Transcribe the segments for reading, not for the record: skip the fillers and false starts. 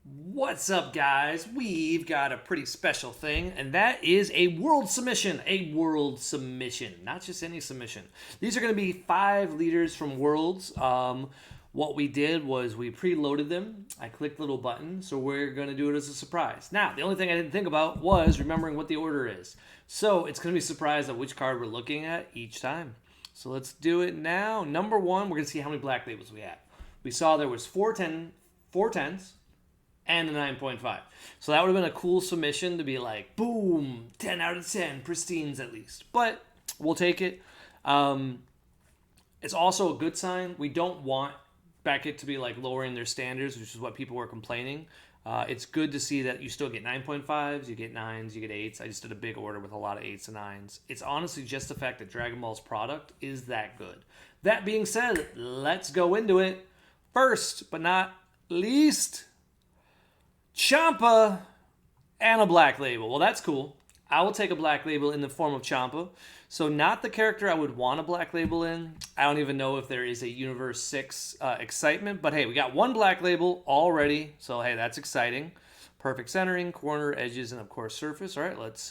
What's up, guys? We've got a pretty special thing, and that is a world submission. A world submission, not just any submission. These are going to be 5 leaders from Worlds. What we did was we preloaded them. I clicked a little button, so we're going to do it as a surprise. Now, the only thing I didn't think about was remembering what the order is. So it's going to be a surprise of which card we're looking at each time. So let's do it now. Number one, we're going to see how many black labels we have. We saw there was four tens and a 9.5. So that would have been a cool submission to be like, boom, 10 out of 10, pristines at least. But we'll take it. It's also a good sign. We don't want Beckett to be like lowering their standards, which is what people were complaining. It's good to see that you still get 9.5s, you get 9s, you get 8s. I just did a big order with a lot of 8s and 9s. It's honestly just the fact that Dragon Ball's product is that good. That being said, let's go into it. First, but not least, Champa and a black label. Well, that's cool. I will take a black label in the form of Champa. So not the character I would want a black label in. I don't even know if there is a Universe 6 excitement. But hey, we got one black label already. So hey, that's exciting. Perfect centering, corner, edges, and of course surface. All right, let's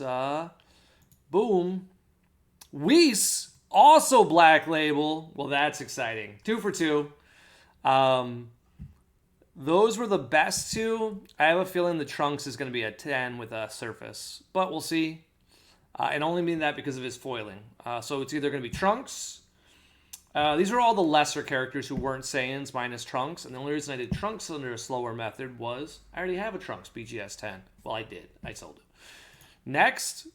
boom. Whis, also black label. Well, that's exciting. 2 for 2. Those were the best two. I have a feeling the Trunks is going to be a 10 with a surface, but we'll see. And only mean that because of his foiling. So it's either going to be Trunks. These are all the lesser characters who weren't Saiyans minus Trunks. And the only reason I did Trunks under a slower method was I already have a Trunks BGS 10. Well, I did. I sold it. Next,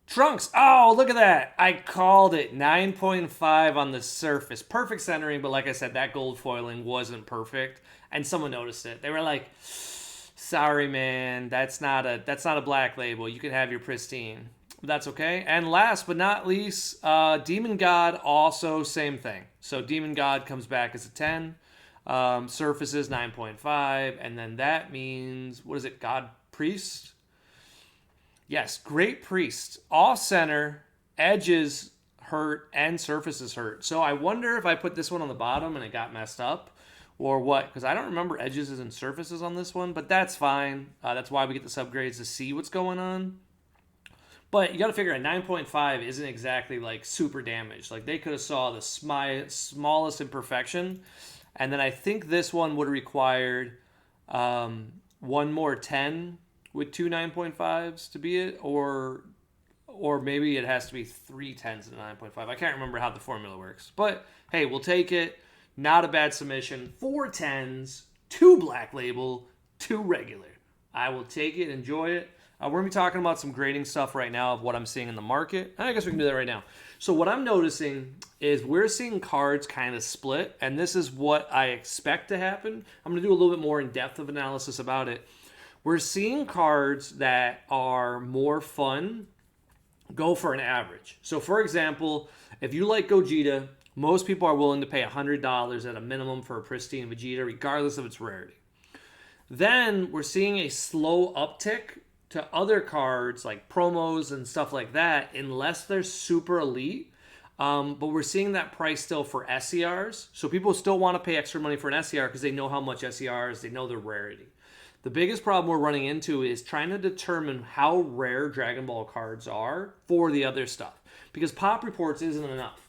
Trunks. Oh, look at that. I called it. 9.5 on the surface. Perfect centering, but like I said, that gold foiling wasn't perfect. And someone noticed it. They were like, sorry, man, that's not a black label. You can have your pristine. That's okay. And last but not least, Demon God, also same thing. So Demon God comes back as a 10. Surfaces 9.5. And then that means, what is it, God Priest? Yes, Great Priest. Off center, edges hurt, and surfaces hurt. So I wonder if I put this one on the bottom and it got messed up or what, because I don't remember edges and surfaces on this one, but that's fine. That's why we get the subgrades to see what's going on. But you got to figure a 9.5 isn't exactly like super damaged. Like they could have saw the smallest imperfection, and then I think this one would have required one more 10 with two 9.5s to be it, or maybe it has to be 3 10s and a 9.5. I can't remember how the formula works, but hey, we'll take it. Not a bad submission. 4 10s, 2 black label, 2 regular. I will take it, enjoy it. We're going to be talking about some grading stuff right now of what I'm seeing in the market. I guess we can do that right now. So what I'm noticing is we're seeing cards kind of split, and this is what I expect to happen. I'm going to do a little bit more in-depth of analysis about it. We're seeing cards that are more fun go for an average. So for example, if you like Gogeta, most people are willing to pay $100 at a minimum for a pristine Vegeta, regardless of its rarity. Then we're seeing a slow uptick to other cards like promos and stuff like that, unless they're super elite. But we're seeing that price still for SERs. So people still want to pay extra money for an SER because they know how much SERs, they know their rarity. The biggest problem we're running into is trying to determine how rare Dragon Ball cards are for the other stuff. Because pop reports isn't enough.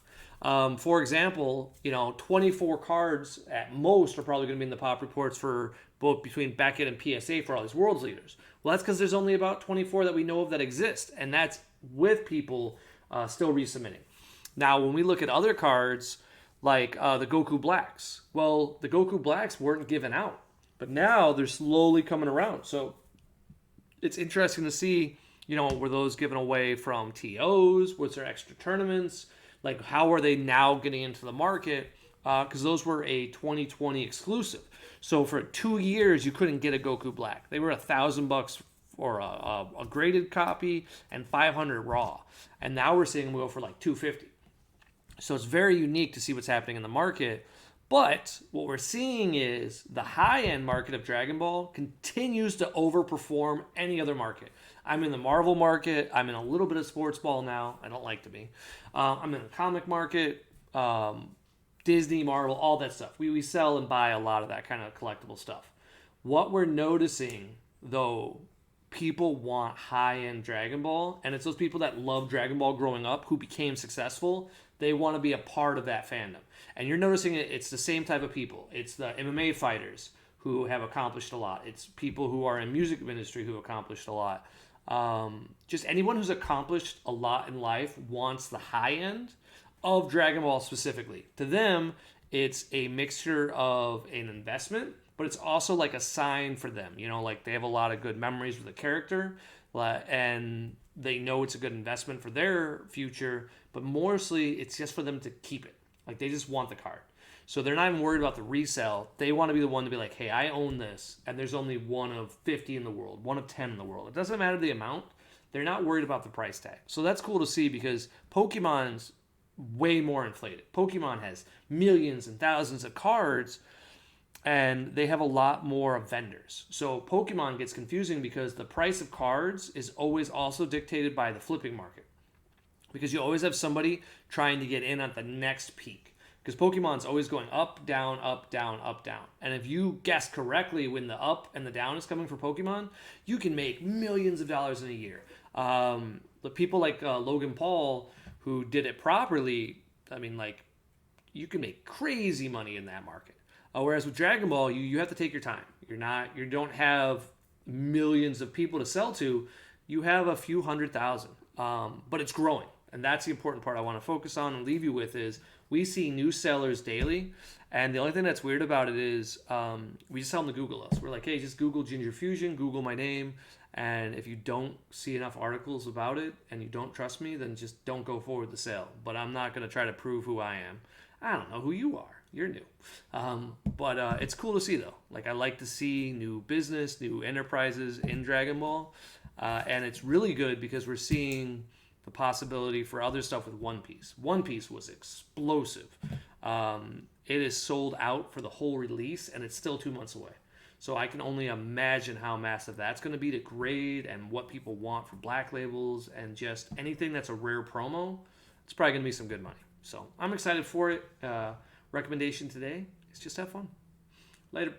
For example, 24 cards at most are probably going to be in the pop reports for both between Beckett and PSA for all these world's leaders. Well, that's because there's only about 24 that we know of that exist, and that's with people still resubmitting. Now, when we look at other cards like the Goku Blacks, well, the Goku Blacks weren't given out, but now they're slowly coming around. So it's interesting to see, were those given away from TOs? Was there extra tournaments? Like, how are they now getting into the market? Because those were a 2020 exclusive. So for 2 years, you couldn't get a Goku Black. They were $1,000 for a graded copy and 500 raw. And now we're seeing them go for like 250. So it's very unique to see what's happening in the market. But what we're seeing is the high-end market of Dragon Ball continues to overperform any other market. I'm in the Marvel market. I'm in a little bit of sports ball now. I don't like to be. I'm in the comic market, Disney, Marvel, all that stuff. We sell and buy a lot of that kind of collectible stuff. What we're noticing, though, people want high-end Dragon Ball, and it's those people that love Dragon Ball growing up who became successful. They want to be a part of that fandom. And you're noticing it's the same type of people. It's the MMA fighters who have accomplished a lot. It's people who are in music industry who accomplished a lot. Just anyone who's accomplished a lot in life wants the high end of Dragon Ball specifically. To them, it's a mixture of an investment, but it's also like a sign for them. You know, like they have a lot of good memories with the character, and they know it's a good investment for their future, but mostly it's just for them to keep it. Like they just want the card. So they're not even worried about the resale. They want to be the one to be like, hey, I own this, and there's only one of 50 in the world, one of 10 in the world. It doesn't matter the amount. They're not worried about the price tag. So that's cool to see because Pokemon's way more inflated. Pokemon has millions and thousands of cards, and they have a lot more vendors. So Pokemon gets confusing because the price of cards is always also dictated by the flipping market. Because you always have somebody trying to get in at the next peak. Because Pokemon's always going up, down, up, down, up, down. And if you guess correctly when the up and the down is coming for Pokemon, you can make millions of dollars in a year. The people like Logan Paul, who did it properly, I mean, like, you can make crazy money in that market. Whereas with Dragon Ball, you have to take your time. You don't have millions of people to sell to. You have a few 100,000, but it's growing. And that's the important part I want to focus on and leave you with is we see new sellers daily. And the only thing that's weird about it is we just tell them to Google us. We're like, hey, just Google Ginger Fusion, Google my name. And if you don't see enough articles about it and you don't trust me, then just don't go forward the sale. But I'm not going to try to prove who I am. I don't know who you are. You're new. But it's cool to see, though. Like, I like to see new business, new enterprises in Dragon Ball. And it's really good because we're seeing the possibility for other stuff with One Piece. One Piece was explosive. It is sold out for the whole release, and it's still 2 months away. So I can only imagine how massive that's going to be to grade and what people want for black labels and just anything that's a rare promo. It's probably going to be some good money. So I'm excited for it. Recommendation today is just have fun. Later.